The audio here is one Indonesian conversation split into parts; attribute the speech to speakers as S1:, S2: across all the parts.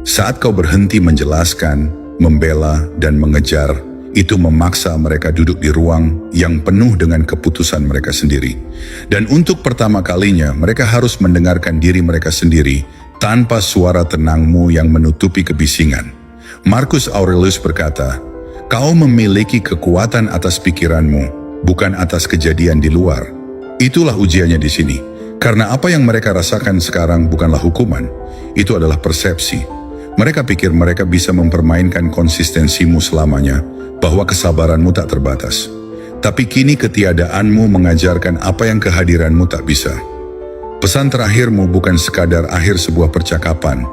S1: Saat kau berhenti menjelaskan, membela, dan mengejar, itu memaksa mereka duduk di ruang yang penuh dengan keputusan mereka sendiri. Dan untuk pertama kalinya, mereka harus mendengarkan diri mereka sendiri tanpa suara tenangmu yang menutupi kebisingan. Marcus Aurelius berkata, "Kau memiliki kekuatan atas pikiranmu, bukan atas kejadian di luar." Itulah ujiannya di sini. Karena apa yang mereka rasakan sekarang bukanlah hukuman, itu adalah persepsi. Mereka pikir mereka bisa mempermainkan konsistensimu selamanya, bahwa kesabaranmu tak terbatas. Tapi kini ketiadaanmu mengajarkan apa yang kehadiranmu tak bisa. Pesan terakhirmu bukan sekadar akhir sebuah percakapan,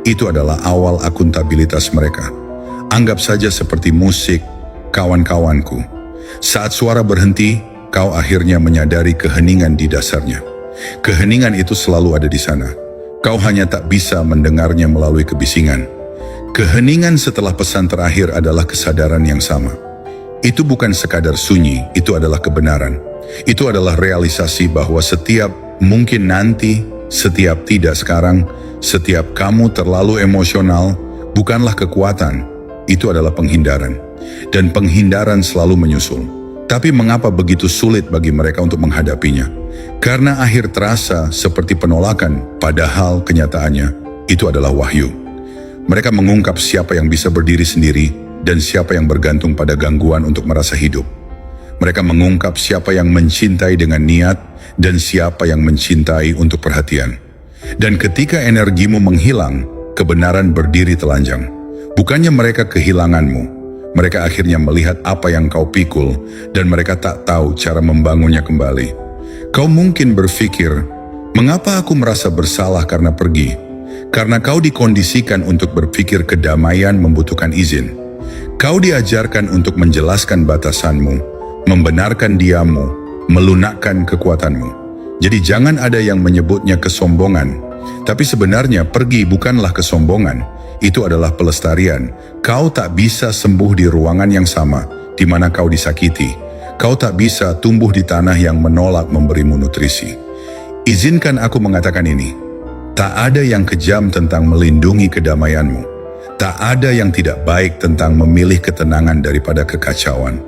S1: itu adalah awal akuntabilitas mereka. Anggap saja seperti musik, kawan-kawanku. Saat suara berhenti, kau akhirnya menyadari keheningan di dasarnya. Keheningan itu selalu ada di sana. Kau hanya tak bisa mendengarnya melalui kebisingan. Keheningan setelah pesan terakhir adalah kesadaran yang sama. Itu bukan sekadar sunyi, itu adalah kebenaran. Itu adalah realisasi bahwa setiap mungkin nanti, setiap tidak sekarang, setiap kamu terlalu emosional, bukanlah kekuatan, itu adalah penghindaran. Dan penghindaran selalu menyusul. Tapi mengapa begitu sulit bagi mereka untuk menghadapinya? Karena akhir terasa seperti penolakan, padahal kenyataannya itu adalah wahyu. Mereka mengungkap siapa yang bisa berdiri sendiri dan siapa yang bergantung pada gangguan untuk merasa hidup. Mereka mengungkap siapa yang mencintai dengan niat dan siapa yang mencintai untuk perhatian. Dan ketika energimu menghilang, kebenaran berdiri telanjang. Bukannya mereka kehilanganmu, mereka akhirnya melihat apa yang kau pikul dan mereka tak tahu cara membangunnya kembali. Kau mungkin berpikir, mengapa aku merasa bersalah karena pergi? Karena kau dikondisikan untuk berpikir kedamaian membutuhkan izin. Kau diajarkan untuk menjelaskan batasanmu, membenarkan diammu, melunakkan kekuatanmu. Jadi jangan ada yang menyebutnya kesombongan. Tapi sebenarnya pergi bukanlah kesombongan, itu adalah pelestarian. Kau tak bisa sembuh di ruangan yang sama, di mana kau disakiti. Kau tak bisa tumbuh di tanah yang menolak memberimu nutrisi. Izinkan aku mengatakan ini. Tak ada yang kejam tentang melindungi kedamaianmu. Tak ada yang tidak baik tentang memilih ketenangan daripada kekacauan.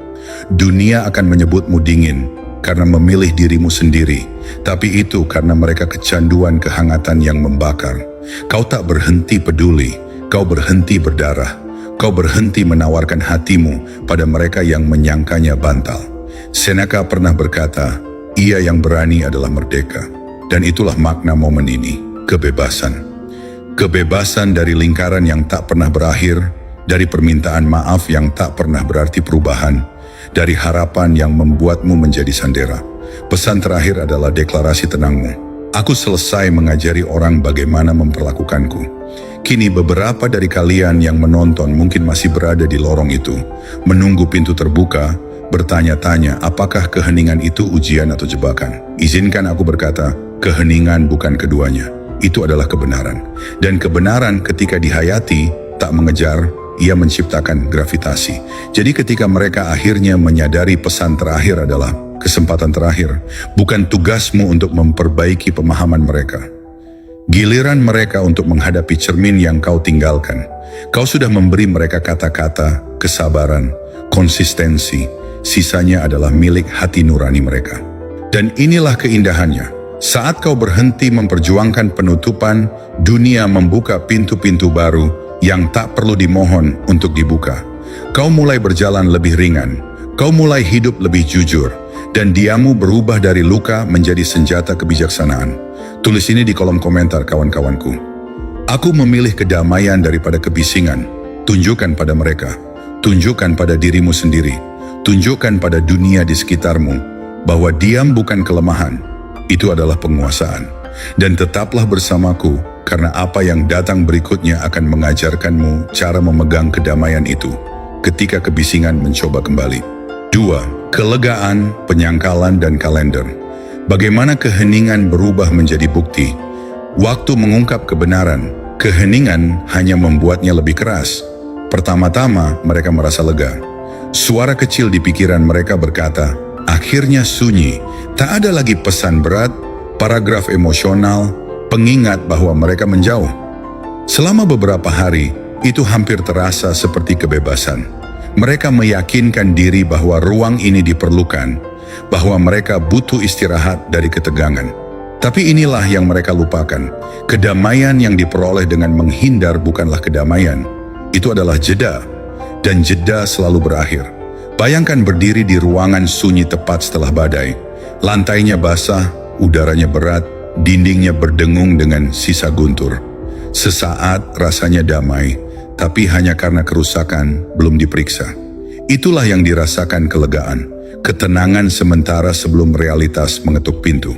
S1: Dunia akan menyebutmu dingin karena memilih dirimu sendiri. Tapi itu karena mereka kecanduan kehangatan yang membakar. Kau tak berhenti peduli. Kau berhenti berdarah. Kau berhenti menawarkan hatimu pada mereka yang menyangkanya bantal. Seneca pernah berkata, ia yang berani adalah merdeka. Dan itulah makna momen ini, kebebasan. Kebebasan dari lingkaran yang tak pernah berakhir, dari permintaan maaf yang tak pernah berarti perubahan, dari harapan yang membuatmu menjadi sandera. Pesan terakhir adalah deklarasi tenangmu. Aku selesai mengajari orang bagaimana memperlakukanku. Kini beberapa dari kalian yang menonton mungkin masih berada di lorong itu, menunggu pintu terbuka, bertanya-tanya apakah keheningan itu ujian atau jebakan. Izinkan aku berkata, keheningan bukan keduanya. Itu adalah kebenaran. Dan kebenaran ketika dihayati, tak mengejar, ia menciptakan gravitasi. Jadi ketika mereka akhirnya menyadari pesan terakhir adalah kesempatan terakhir, bukan tugasmu untuk memperbaiki pemahaman mereka. Giliran mereka untuk menghadapi cermin yang kau tinggalkan. Kau sudah memberi mereka kata-kata, kesabaran, konsistensi. Sisanya adalah milik hati nurani mereka. Dan inilah keindahannya. Saat kau berhenti memperjuangkan penutupan, dunia membuka pintu-pintu baru yang tak perlu dimohon untuk dibuka. Kau mulai berjalan lebih ringan. Kau mulai hidup lebih jujur. Dan diamu berubah dari luka menjadi senjata kebijaksanaan. Tulis ini di kolom komentar kawan-kawanku. Aku memilih kedamaian daripada kebisingan. Tunjukkan pada mereka. Tunjukkan pada dirimu sendiri. Tunjukkan pada dunia di sekitarmu bahwa diam bukan kelemahan, itu adalah penguasaan. Dan tetaplah bersamaku karena apa yang datang berikutnya akan mengajarkanmu cara memegang kedamaian itu ketika kebisingan mencoba kembali. 2. Kelegaan, penyangkalan, dan kalender. Bagaimana keheningan berubah menjadi bukti. Waktu mengungkap kebenaran, keheningan hanya membuatnya lebih keras. Pertama-tama mereka merasa lega. Suara kecil di pikiran mereka berkata, akhirnya sunyi, tak ada lagi pesan berat, paragraf emosional, pengingat bahwa mereka menjauh. Selama beberapa hari, itu hampir terasa seperti kebebasan. Mereka meyakinkan diri bahwa ruang ini diperlukan, bahwa mereka butuh istirahat dari ketegangan. Tapi inilah yang mereka lupakan. Kedamaian yang diperoleh dengan menghindar bukanlah kedamaian. Itu adalah jeda, dan jeda selalu berakhir. Bayangkan berdiri di ruangan sunyi tepat setelah badai. Lantainya basah, udaranya berat, dindingnya berdengung dengan sisa guntur. Sesaat rasanya damai, tapi hanya karena kerusakan belum diperiksa. Itulah yang dirasakan kelegaan, ketenangan sementara sebelum realitas mengetuk pintu.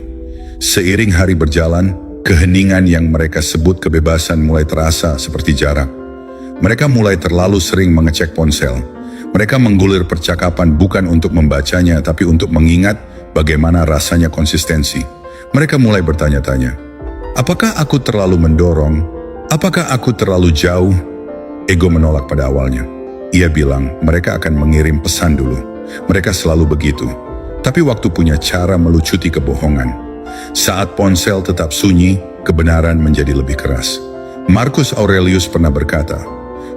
S1: Seiring hari berjalan, keheningan yang mereka sebut kebebasan mulai terasa seperti jarak. Mereka mulai terlalu sering mengecek ponsel. Mereka menggulir percakapan bukan untuk membacanya, tapi untuk mengingat bagaimana rasanya konsistensi. Mereka mulai bertanya-tanya, apakah aku terlalu mendorong? Apakah aku terlalu jauh? Ego menolak pada awalnya. Ia bilang mereka akan mengirim pesan dulu. Mereka selalu begitu. Tapi waktu punya cara melucuti kebohongan. Saat ponsel tetap sunyi, kebenaran menjadi lebih keras. Marcus Aurelius pernah berkata,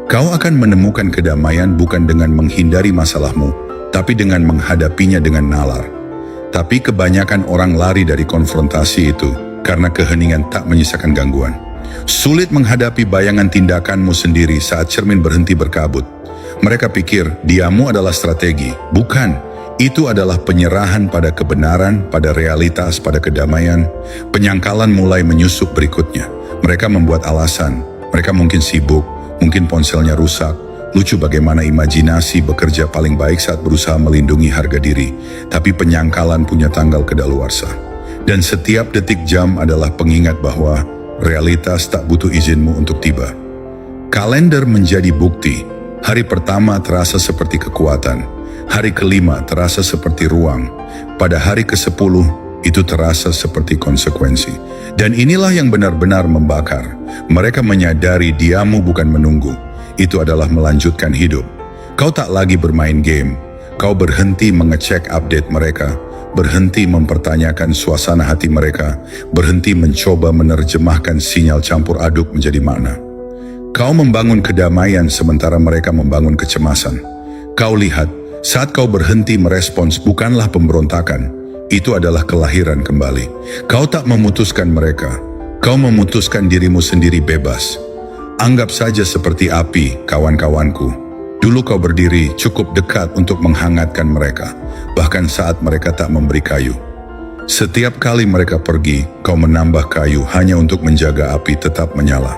S1: kau akan menemukan kedamaian bukan dengan menghindari masalahmu, tapi dengan menghadapinya dengan nalar. Tapi kebanyakan orang lari dari konfrontasi itu karena keheningan tak menyisakan gangguan. Sulit menghadapi bayangan tindakanmu sendiri saat cermin berhenti berkabut. Mereka pikir diammu adalah strategi. Bukan. Itu adalah penyerahan pada kebenaran, pada realitas, pada kedamaian. Penyangkalan mulai menyusup berikutnya. Mereka membuat alasan. Mereka mungkin sibuk, mungkin ponselnya rusak. Lucu bagaimana imajinasi bekerja paling baik saat berusaha melindungi harga diri. Tapi penyangkalan punya tanggal kedaluarsa. Dan setiap detik jam adalah pengingat bahwa realitas tak butuh izinmu untuk tiba. Kalender menjadi bukti. Hari pertama terasa seperti kekuatan. Hari kelima terasa seperti ruang. Pada hari ke-10 itu terasa seperti konsekuensi. Dan inilah yang benar-benar membakar. Mereka menyadari diammu bukan menunggu. Itu adalah melanjutkan hidup. Kau tak lagi bermain game. Kau berhenti mengecek update mereka. Berhenti mempertanyakan suasana hati mereka. Berhenti mencoba menerjemahkan sinyal campur aduk menjadi makna. Kau membangun kedamaian sementara mereka membangun kecemasan. Kau lihat, saat kau berhenti merespons bukanlah pemberontakan, itu adalah kelahiran kembali. Kau tak memutuskan mereka, kau memutuskan dirimu sendiri bebas. Anggap saja seperti api, kawan-kawanku. Dulu kau berdiri cukup dekat untuk menghangatkan mereka, bahkan saat mereka tak memberi kayu. Setiap kali mereka pergi, kau menambah kayu hanya untuk menjaga api tetap menyala.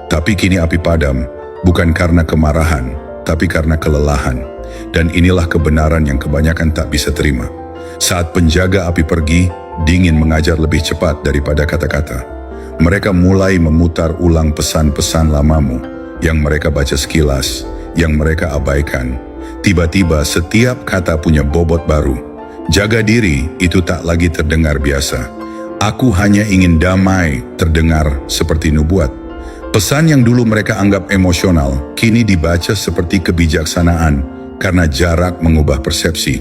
S1: Tapi kini api padam, bukan karena kemarahan, tapi karena kelelahan. Dan inilah kebenaran yang kebanyakan tak bisa terima. Saat penjaga api pergi, dingin mengajar lebih cepat daripada kata-kata. Mereka mulai memutar ulang pesan-pesan lamamu yang mereka baca sekilas, yang mereka abaikan. Tiba-tiba setiap kata punya bobot baru. Jaga diri itu tak lagi terdengar biasa. Aku hanya ingin damai terdengar seperti nubuat. Pesan yang dulu mereka anggap emosional, kini dibaca seperti kebijaksanaan. Karena jarak mengubah persepsi.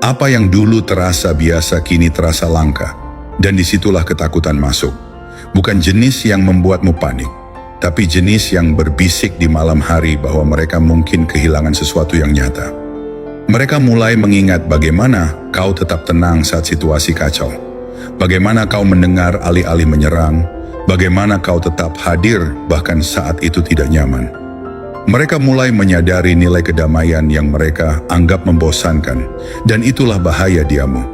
S1: Apa yang dulu terasa biasa kini terasa langka. Dan disitulah ketakutan masuk. Bukan jenis yang membuatmu panik, tapi jenis yang berbisik di malam hari bahwa mereka mungkin kehilangan sesuatu yang nyata. Mereka mulai mengingat bagaimana kau tetap tenang saat situasi kacau. Bagaimana kau mendengar alih-alih menyerang. Bagaimana kau tetap hadir bahkan saat itu tidak nyaman. Mereka mulai menyadari nilai kedamaian yang mereka anggap membosankan, dan itulah bahaya diammu.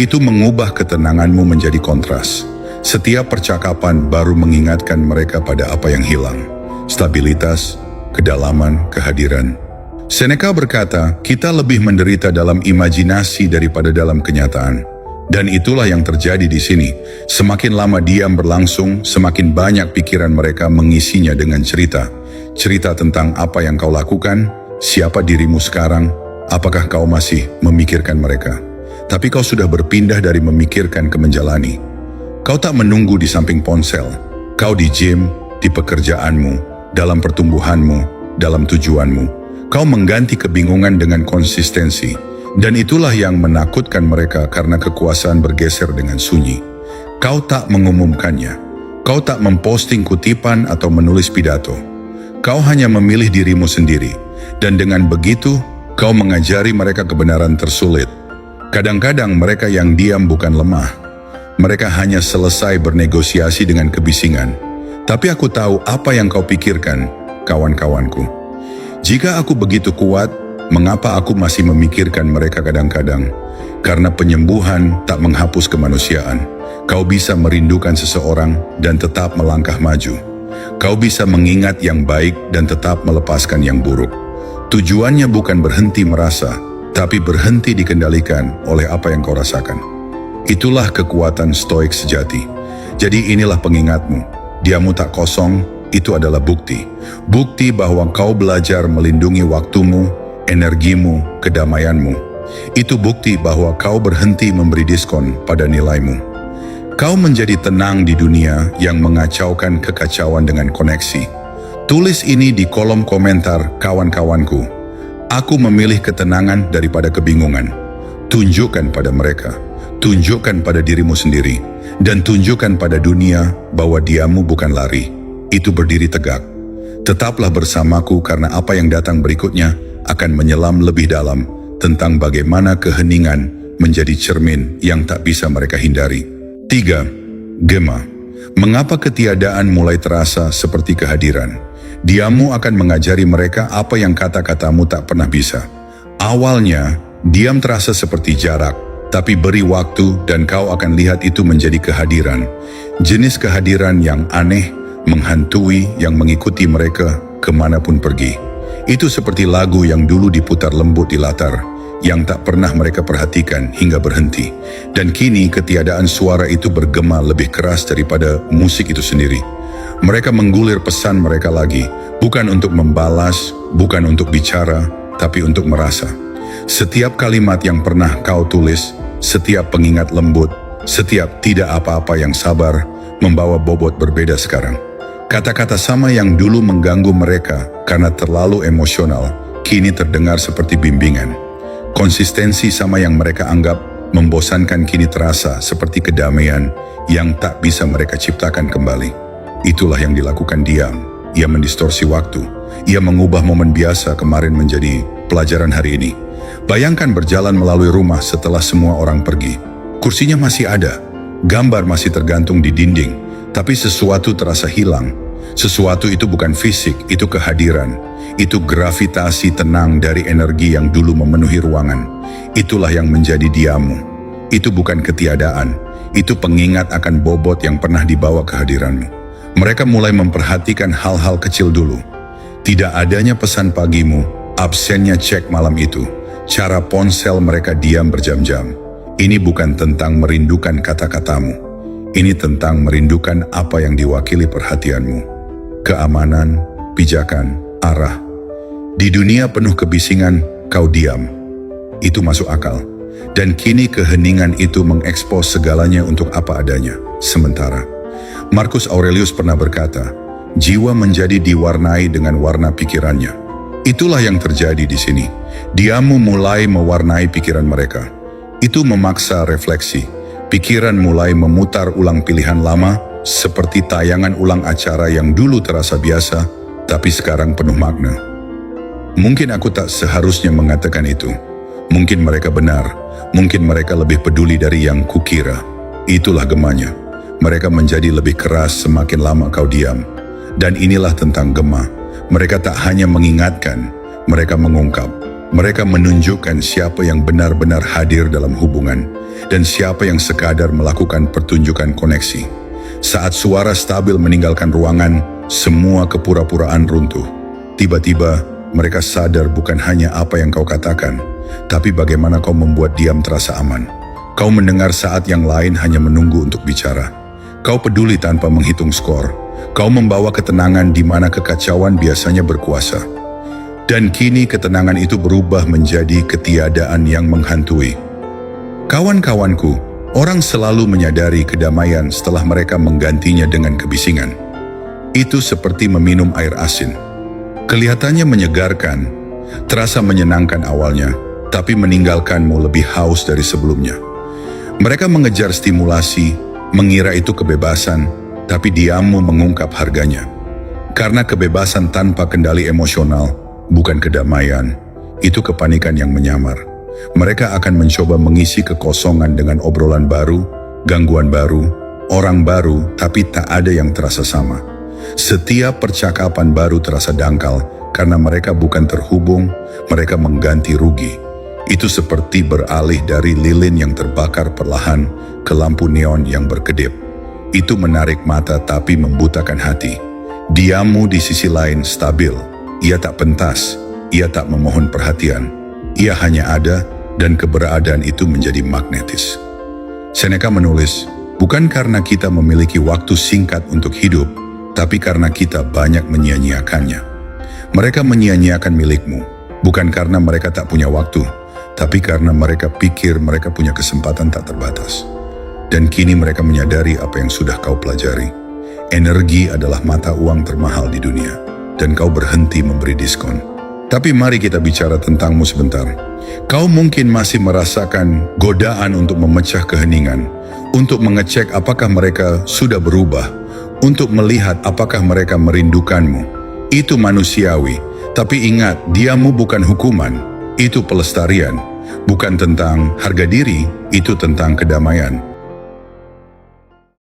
S1: Itu mengubah ketenanganmu menjadi kontras. Setiap percakapan baru mengingatkan mereka pada apa yang hilang. Stabilitas, kedalaman, kehadiran. Seneca berkata, kita lebih menderita dalam imajinasi daripada dalam kenyataan. Dan itulah yang terjadi di sini. Semakin lama diam berlangsung, semakin banyak pikiran mereka mengisinya dengan cerita. Cerita tentang apa yang kau lakukan, siapa dirimu sekarang, apakah kau masih memikirkan mereka. Tapi kau sudah berpindah dari memikirkan ke menjalani. Kau tak menunggu di samping ponsel. Kau di gym, di pekerjaanmu, dalam pertumbuhanmu, dalam tujuanmu. Kau mengganti kebingungan dengan konsistensi. Dan itulah yang menakutkan mereka karena kekuasaan bergeser dengan sunyi. Kau tak mengumumkannya, Kau tak memposting kutipan atau menulis pidato. Kau hanya memilih dirimu sendiri, dan dengan begitu, kau mengajari mereka kebenaran tersulit. Kadang-kadang mereka yang diam bukan lemah. Mereka hanya selesai bernegosiasi dengan kebisingan. Tapi aku tahu apa yang kau pikirkan, kawan-kawanku. Jika aku begitu kuat, mengapa aku masih memikirkan mereka kadang-kadang? Karena penyembuhan tak menghapus kemanusiaan. Kau bisa merindukan seseorang dan tetap melangkah maju. Kau bisa mengingat yang baik dan tetap melepaskan yang buruk. Tujuannya bukan berhenti merasa, tapi berhenti dikendalikan oleh apa yang kau rasakan. Itulah kekuatan stoik sejati. Jadi inilah pengingatmu. Diamu tak kosong, itu adalah bukti. Bukti bahwa kau belajar melindungi waktumu, energimu, kedamaianmu. Itu bukti bahwa kau berhenti memberi diskon pada nilaimu. Kau menjadi tenang di dunia yang mengacaukan kekacauan dengan koneksi. Tulis ini di kolom komentar, kawan-kawanku. Aku memilih ketenangan daripada kebingungan. Tunjukkan pada mereka, tunjukkan pada dirimu sendiri, dan tunjukkan pada dunia bahwa diamu bukan lari. Itu berdiri tegak. Tetaplah bersamaku karena apa yang datang berikutnya akan menyelam lebih dalam tentang bagaimana keheningan menjadi cermin yang tak bisa mereka hindari. 3. Gema. Mengapa ketiadaan mulai terasa seperti kehadiran? Diammu akan mengajari mereka apa yang kata-katamu tak pernah bisa. Awalnya, diam terasa seperti jarak, tapi beri waktu dan kau akan lihat itu menjadi kehadiran. Jenis kehadiran yang aneh, menghantui, yang mengikuti mereka kemanapun pergi. Itu seperti lagu yang dulu diputar lembut di latar, yang tak pernah mereka perhatikan hingga berhenti. Dan kini ketiadaan suara itu bergema lebih keras daripada musik itu sendiri. Mereka menggulir pesan mereka lagi, bukan untuk membalas, bukan untuk bicara, tapi untuk merasa. Setiap kalimat yang pernah kau tulis, setiap pengingat lembut, setiap tidak apa-apa yang sabar, membawa bobot berbeda sekarang. Kata-kata sama yang dulu mengganggu mereka karena terlalu emosional, kini terdengar seperti bimbingan. Konsistensi sama yang mereka anggap membosankan kini terasa seperti kedamaian yang tak bisa mereka ciptakan kembali. Itulah yang dilakukan diam. Ia mendistorsi waktu. Ia mengubah momen biasa kemarin menjadi pelajaran hari ini. Bayangkan berjalan melalui rumah setelah semua orang pergi. Kursinya masih ada, gambar masih tergantung di dinding, tapi sesuatu terasa hilang. Sesuatu itu bukan fisik, itu kehadiran. Itu gravitasi tenang dari energi yang dulu memenuhi ruangan. Itulah yang menjadi diammu. Itu bukan ketiadaan. Itu pengingat akan bobot yang pernah dibawa kehadiranmu. Mereka mulai memperhatikan hal-hal kecil dulu. Tidak adanya pesan pagimu, absennya cek malam itu, cara ponsel mereka diam berjam-jam. Ini bukan tentang merindukan kata-katamu. Ini tentang merindukan apa yang diwakili perhatianmu. Keamanan, pijakan, arah. Di dunia penuh kebisingan, kau diam. Itu masuk akal. Dan kini keheningan itu mengekspos segalanya untuk apa adanya, sementara. Marcus Aurelius pernah berkata, jiwa menjadi diwarnai dengan warna pikirannya. Itulah yang terjadi di sini. Diammu mulai mewarnai pikiran mereka. Itu memaksa refleksi. Pikiran mulai memutar ulang pilihan lama, seperti tayangan ulang acara yang dulu terasa biasa, tapi sekarang penuh makna. Mungkin aku tak seharusnya mengatakan itu. Mungkin mereka benar. Mungkin mereka lebih peduli dari yang kukira. Itulah gemanya. Mereka menjadi lebih keras semakin lama kau diam. Dan inilah tentang gema. Mereka tak hanya mengingatkan, mereka mengungkap. Mereka menunjukkan siapa yang benar-benar hadir dalam hubungan dan siapa yang sekadar melakukan pertunjukan koneksi. Saat suara stabil meninggalkan ruangan, semua kepura-puraan runtuh. Tiba-tiba, mereka sadar bukan hanya apa yang kau katakan, tapi bagaimana kau membuat diam terasa aman. Kau mendengar saat yang lain hanya menunggu untuk bicara. Kau peduli tanpa menghitung skor. Kau membawa ketenangan di mana kekacauan biasanya berkuasa. Dan kini ketenangan itu berubah menjadi ketiadaan yang menghantui. Kawan-kawanku, orang selalu menyadari kedamaian setelah mereka menggantinya dengan kebisingan. Itu seperti meminum air asin. Kelihatannya menyegarkan, terasa menyenangkan awalnya, tapi meninggalkanmu lebih haus dari sebelumnya. Mereka mengejar stimulasi, mengira itu kebebasan, tapi diammu mengungkap harganya. Karena kebebasan tanpa kendali emosional bukan kedamaian, itu kepanikan yang menyamar. Mereka akan mencoba mengisi kekosongan dengan obrolan baru, gangguan baru, orang baru, tapi tak ada yang terasa sama. Setiap percakapan baru terasa dangkal karena mereka bukan terhubung, mereka mengganti rugi. Itu seperti beralih dari lilin yang terbakar perlahan ke lampu neon yang berkedip. Itu menarik mata tapi membutakan hati. Diammu di sisi lain stabil. Ia tak pentas, ia tak memohon perhatian. Ia hanya ada dan keberadaan itu menjadi magnetis. Seneca menulis, bukan karena kita memiliki waktu singkat untuk hidup, tapi karena kita banyak menyia-nyiakannya. Mereka menyia-nyiakan milikmu, bukan karena mereka tak punya waktu, tapi karena mereka pikir mereka punya kesempatan tak terbatas. Dan kini mereka menyadari apa yang sudah kau pelajari. Energi adalah mata uang termahal di dunia, dan kau berhenti memberi diskon. Tapi mari kita bicara tentangmu sebentar. Kau mungkin masih merasakan godaan untuk memecah keheningan, untuk mengecek apakah mereka sudah berubah, untuk melihat apakah mereka merindukanmu. Itu manusiawi, tapi ingat, diammu bukan hukuman, itu pelestarian. Bukan tentang harga diri, itu tentang kedamaian.